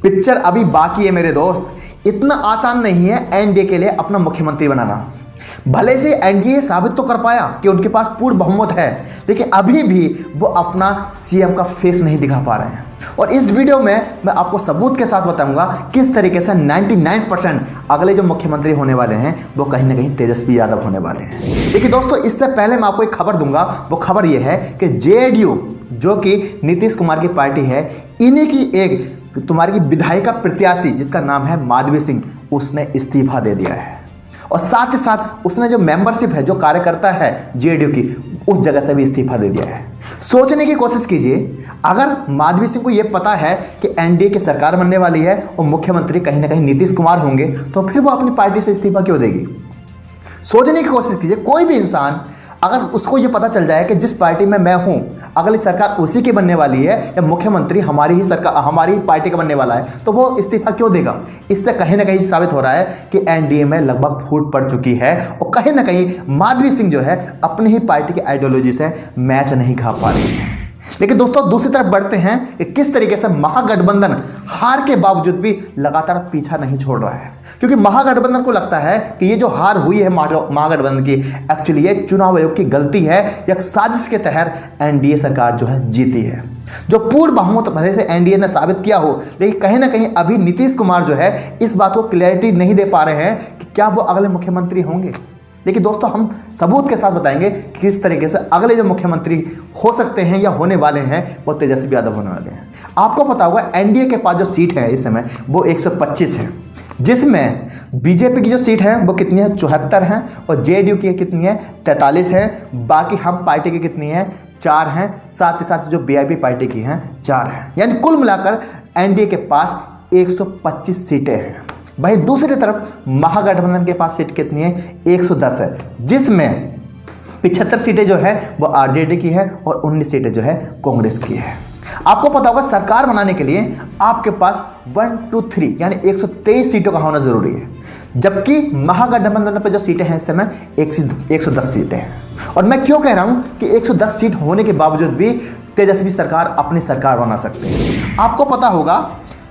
Picture अभी बाकी है मेरे दोस्त। इतना आसान नहीं है एनडीए के लिए अपना मुख्यमंत्री बनाना। भले से एनडीए साबित तो कर पाया कि उनके पास पूर्ण बहुमत है, लेकिन अभी भी वो अपना सीएम का फेस नहीं दिखा पा रहे हैं। और इस वीडियो में मैं आपको सबूत के साथ बताऊंगा किस तरीके से 99% अगले जो मुख्यमंत्री होने वाले हैं वो कहीं ना कहीं तेजस्वी यादव होने वाले हैं। लेकिन दोस्तों, इससे पहले मैं आपको एक खबर दूंगा। वो खबर ये है कि जेडीयू जो कि नीतीश कुमार की पार्टी है, इन्हीं की एक तुम्हारी की विधायिका प्रत्याशी जिसका नाम है माधवी सिंह, उसने इस्तीफा दे दिया है। और साथ ही साथ उसने जो मेंबरशिप है, जो कार्यकर्ता है जेडीयू की, उस जगह से भी इस्तीफा दे दिया है। सोचने की कोशिश कीजिए, अगर माधवी सिंह को यह पता है कि एनडीए की सरकार बनने वाली है और मुख्यमंत्री कहीं ना कहीं नीतीश कुमार होंगे, तो फिर वो अपनी पार्टी से इस्तीफा क्यों देगी? सोचने की कोशिश कीजिए। कोई भी इंसान अगर उसको ये पता चल जाए कि जिस पार्टी में मैं हूं अगली सरकार उसी की बनने वाली है या मुख्यमंत्री हमारी ही सरकार, हमारी ही पार्टी का बनने वाला है, तो वो इस्तीफा क्यों देगा? इससे कहीं ना कहीं साबित हो रहा है कि एनडीए में लगभग फूट पड़ चुकी है और कहीं ना कहीं माधवी सिंह जो है अपनी ही पार्टी की आइडियोलॉजी से मैच नहीं खा पा रही है। लेकिन दोस्तों, दूसरी तरफ बढ़ते हैं कि किस तरीके से महागठबंधन हार के बावजूद भी लगातार पीछा नहीं छोड़ रहा है। क्योंकि महागठबंधन को लगता है कि ये जो हार हुई है महागठबंधन की, एक्चुअली ये चुनाव आयोग की गलती है या साजिश के तहत एनडीए सरकार जो है जीती है। जो पूर्ण बहुमत भले से एनडीए ने साबित किया हो, लेकिन कहीं ना कहीं अभी नीतीश कुमार जो है इस बात को क्लैरिटी नहीं दे पा रहे हैं कि क्या वो अगले मुख्यमंत्री होंगे। लेकिन दोस्तों, हम सबूत के साथ बताएंगे कि किस तरीके से अगले जो मुख्यमंत्री हो सकते हैं या होने वाले हैं वो तेजस्वी यादव होने वाले हैं। आपको पता होगा एनडीए के पास जो सीट है इस समय वो 125 है, जिसमें बीजेपी की जो सीट है वो कितनी है? 74 हैं। और जेडीयू की कितनी है? 43 है। बाकी हम पार्टी की कितनी है? 4 हैं। साथ ही साथ जो वीआईपी पार्टी की हैं 4 हैं। यानी कुल मिलाकर एनडीए के पास 125 सीटें हैं। वहीं दूसरी तरफ महागठबंधन के पास सीट कितनी है? 110 है, जिसमें 75 सीटें जो है वो आरजेडी की है और 19 सीटें जो है कांग्रेस की है। आपको पता होगा सरकार बनाने के लिए आपके पास 1, 2, 3 यानी 123 सीटों का होना जरूरी है, जबकि महागठबंधन पर जो सीटें हैं इस समय 110 सीटें हैं। और मैं क्यों कह रहा हूं कि 110 सीट होने के बावजूद भी तेजस्वी सरकार अपनी सरकार बना सकते हैं। आपको पता होगा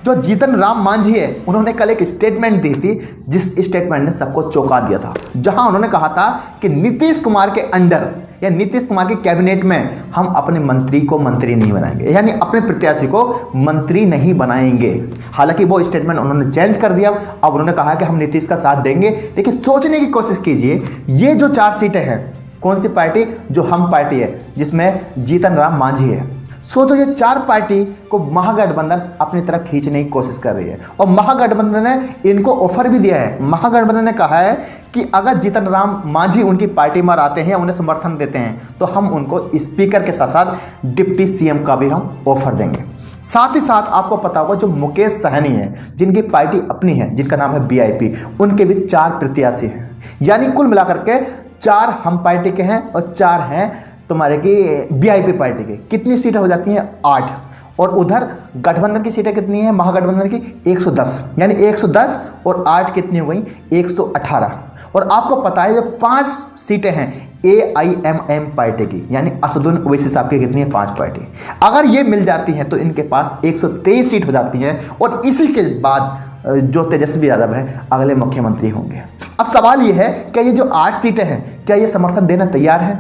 जो जीतन राम मांझी है, उन्होंने कल एक स्टेटमेंट दी थी, जिस स्टेटमेंट ने सबको चौंका दिया था, जहां उन्होंने कहा था कि नीतीश कुमार के अंडर या नीतीश कुमार के कैबिनेट में हम अपने मंत्री को मंत्री नहीं बनाएंगे, यानी अपने प्रत्याशी को मंत्री नहीं बनाएंगे। हालांकि वो स्टेटमेंट उन्होंने चेंज कर दिया। अब उन्होंने कहा कि हम नीतीश का साथ देंगे। लेकिन सोचने की कोशिश कीजिए, ये जो 4 सीटें हैं, कौन सी पार्टी? जो हम पार्टी है, जिसमें जीतन राम मांझी है। सोचो, ये 4 पार्टी को महागठबंधन अपनी तरफ खींचने की कोशिश कर रही है और महागठबंधन ने इनको ऑफर भी दिया है। महागठबंधन ने कहा है कि अगर जीतन राम मांझी उनकी पार्टी में आते हैं या उन्हें समर्थन देते हैं तो हम उनको स्पीकर के साथ साथ डिप्टी सीएम का भी हम ऑफर देंगे। साथ ही साथ आपको पता होगा जो मुकेश सहनी है, जिनकी पार्टी अपनी है, जिनका नाम है वीआईपी, उनके भी 4 प्रत्याशी हैं। यानी कुल मिलाकर के 4 हम पार्टी के हैं और 4 हैं तुम्हारे की वीआईपी पार्टी के। कितनी सीटें हो जाती हैं? 8। और उधर गठबंधन की सीटें कितनी है? महागठबंधन की 110, यानी 110 और 8 कितनी हो गई? 118। और आपको पता है जो 5 सीटें हैं एआईएमएम पार्टी की, यानी असदुद्दीन ओवैसी साहब की कितनी है? 5 पार्टी। अगर ये मिल जाती हैं तो इनके पास 123 सीट हो जाती हैं और इसी के बाद जो तेजस्वी यादव है अगले मुख्यमंत्री होंगे। अब सवाल ये है, क्या ये जो 8 सीटें हैं, क्या ये समर्थन देना तैयार है?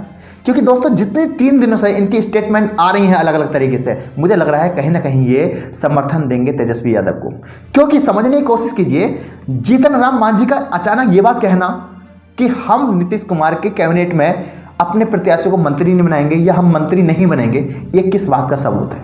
क्योंकि दोस्तों, जितने 3 दिनों से इनकी स्टेटमेंट आ रही हैं अलग अलग तरीके से, मुझे लग रहा है कहीं ना कहीं ये समर्थन देंगे तेजस्वी यादव को। क्योंकि समझने की कोशिश कीजिए, जीतन राम मांझी का अचानक ये बात कहना कि हम नीतीश कुमार के कैबिनेट में अपने प्रत्याशी को मंत्री नहीं बनाएंगे या हम मंत्री नहीं बनेंगे, ये किस बात का सबूत है?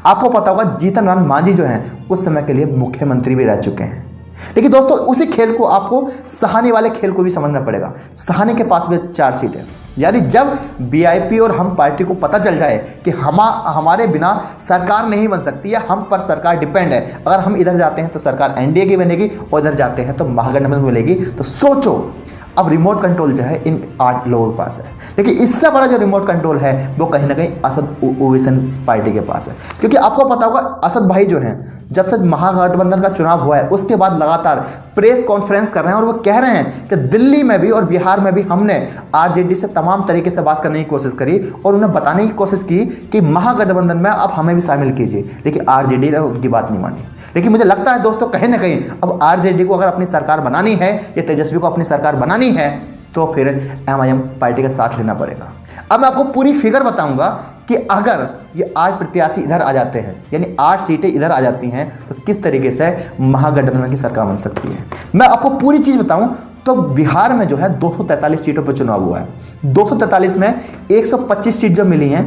आपको पता होगा जीतन राम मांझी जो है उस समय के लिए मुख्यमंत्री भी रह चुके हैं। लेकिन दोस्तों, उसी खेल को आपको सहाने वाले खेल को भी समझना पड़ेगा। सहाने के पास भी 4 सीट है, यानी जब वीआईपी और हम पार्टी को पता चल जाए कि हमारे बिना सरकार नहीं बन सकती या हम पर सरकार डिपेंड है, अगर हम इधर जाते हैं तो सरकार एनडीए की बनेगी और इधर जाते हैं तो महागठबंधन मिलेगी, तो सोचो अब रिमोट कंट्रोल जो है इन 8 लोगों के पास है। लेकिन इससे बड़ा जो रिमोट कंट्रोल है वो कहीं ना कहीं असद ओवैसी पार्टी के पास है। क्योंकि आपको पता होगा असद भाई जो हैं, जब से महागठबंधन का चुनाव हुआ है उसके बाद लगातार प्रेस कॉन्फ्रेंस कर रहे हैं और वो कह रहे हैं कि दिल्ली में भी और बिहार में भी हमने आरजेडी से तमाम तरीके से बात करने की कोशिश करी और उन्हें बताने की कोशिश की कि महागठबंधन में आप हमें भी शामिल कीजिए, लेकिन आरजेडी ने उनकी बात नहीं मानी। लेकिन मुझे लगता है दोस्तों कहीं ना कहीं अब आरजेडी को अगर अपनी सरकार बनानी है या तेजस्वी को अपनी सरकार बनानी है तो फिर एमआईएम पार्टी का साथ लेना पड़ेगा। अब मैं आपको पूरी फिगर बताऊंगा कि अगर ये 8 प्रत्याशी इधर आ जाते हैं, यानी 8 सीटें इधर आ जाती हैं, तो किस तरीके से महागठबंधन की सरकार बन सकती है। मैं आपको पूरी चीज़ बताऊं तो बिहार में जो है 243 सीटों पर चुनाव हुआ है। 243 में 125 सीट जो मिली हैं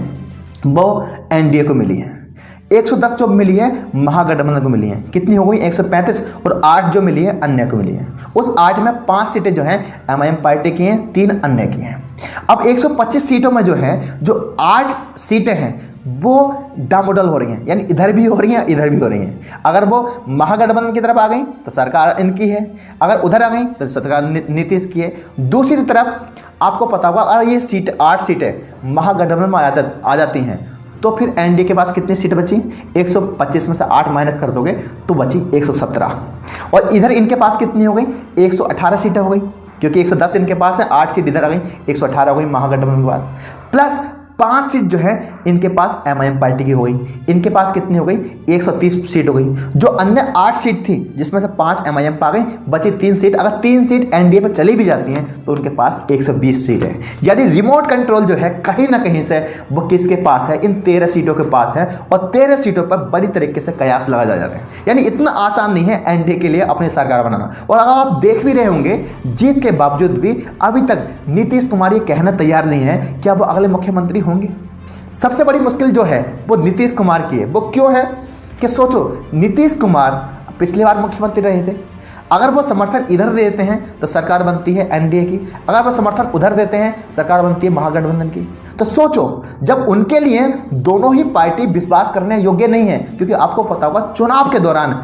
वो एनडीए को मिली हैं, 110 जो मिली है महागठबंधन को मिली हैं। कितनी हो गई? 135, और 8 जो मिली है अन्य को मिली है। उस 8 में 5 सीटें जो हैं एमआईएम पार्टी की हैं, 3 अन्य की हैं। अब 125 सीटों में जो है जो 8 सीटें हैं वो डामाडोल हो रही हैं, यानी इधर भी हो रही हैं इधर भी हो रही हैं। अगर वो महागठबंधन की तरफ आ गई तो सरकार इनकी है, अगर उधर आ गई तो सरकार नीतीश की है। दूसरी तरफ आपको पता होगा अगर ये सीट 8 सीटें महागठबंधन में आ जाती हैं तो फिर एनडीए के पास कितनी सीट बची? 125 में से 8 माइनस कर दोगे तो बची 117, और इधर इनके पास कितनी हो गई? 118 सीटें हो गई, क्योंकि 110 इनके पास है, 8 सीट इधर आ गई, 118 हो गई महागठबंधन के पास, प्लस 5 सीट जो है इनके पास एमआईएम पार्टी की हो गई। इनके पास कितनी हो गई? 130 सीट हो गई। जो अन्य 8 सीट थी जिसमें से 5 एमआईएम पा गई, बची 3 सीट। अगर 3 सीट एनडीए पर चली भी जाती हैं तो उनके पास 120 सीट है, यानी रिमोट कंट्रोल जो है कहीं ना कहीं से वो किसके पास है? इन 13 सीटों के पास है, और 13 सीटों पर बड़ी तरीके से कयास लगा जा रहे हैं। यानी इतना आसान नहीं है एनडीए के लिए अपनी सरकार बनाना। और अगर आप देख भी रहे होंगे जीत के बावजूद भी अभी तक नीतीश कुमार ये कहना तैयार नहीं है कि अब अगले मुख्यमंत्री होंगे। सबसे बड़ी मुश्किल जो है वो नीतीश कुमार की है। वो क्यों है कि सोचो, नीतीश कुमार पिछली बार मुख्यमंत्री रहे थे, अगर वो समर्थन इधर देते हैं तो सरकार बनती है एनडीए की, अगर वो समर्थन उधर देते हैं सरकार बनती है महागठबंधन की। तो सोचो, जब उनके लिए दोनों ही पार्टी विश्वास करने योग्य नहीं है, क्योंकि आपको पता होगा चुनाव के दौरान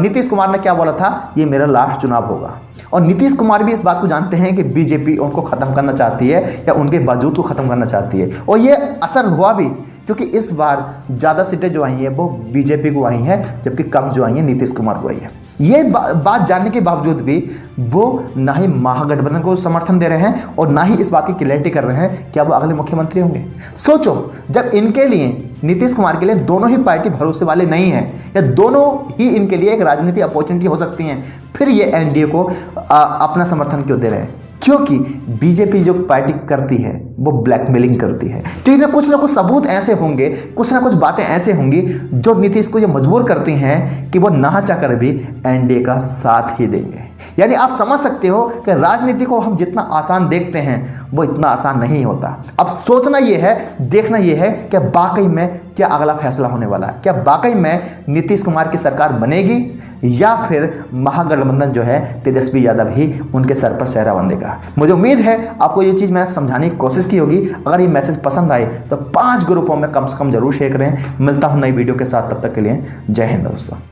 नीतीश कुमार ने क्या बोला था? ये मेरा लास्ट चुनाव होगा। और नीतीश कुमार भी इस बात को जानते हैं कि बीजेपी उनको ख़त्म करना चाहती है या उनके वजूद को ख़त्म करना चाहती है, और ये असर हुआ भी, क्योंकि इस बार ज़्यादा सीटें जो आई हैं वो बीजेपी को आई हैं, जबकि कम जो आई हैं नीतीश कुमार को आई है। ये बात जानने के बावजूद भी वो ना ही महागठबंधन को समर्थन दे रहे हैं और ना ही इस बात की क्लैरिटी कर रहे हैं कि अब अगले मुख्यमंत्री होंगे। सोचो, जब इनके लिए, नीतीश कुमार के लिए दोनों ही पार्टी भरोसे वाले नहीं हैं, या दोनों ही इनके लिए एक राजनीतिक अपॉर्चुनिटी हो सकती हैं, फिर ये एनडीए को अपना समर्थन क्यों दे रहे हैं? क्योंकि बीजेपी जो पार्टी करती है वो ब्लैकमेलिंग करती है। तो इन्हें कुछ ना कुछ सबूत ऐसे होंगे, कुछ ना कुछ बातें ऐसे होंगी जो नीतीश को ये मजबूर करती हैं कि वो ना चाहकर भी एनडीए का साथ ही देंगे। यानी आप समझ सकते हो कि राजनीति को हम जितना आसान देखते हैं वो इतना आसान नहीं होता। अब सोचना ये है, देखना ये है कि वाकई में क्या अगला फैसला होने वाला है। क्या वाकई में नीतीश कुमार की सरकार बनेगी या फिर महागठबंधन जो है तेजस्वी यादव ही उनके सर पर सेहरा बांधेगा। मुझे उम्मीद है आपको ये चीज़ मैंने समझाने की कोशिश की होगी। अगर ये मैसेज पसंद आए तो 5 ग्रुपों में कम से कम जरूर शेयर करें। मिलता हूँ नई वीडियो के साथ, तब तक के लिए जय हिंद दोस्तों।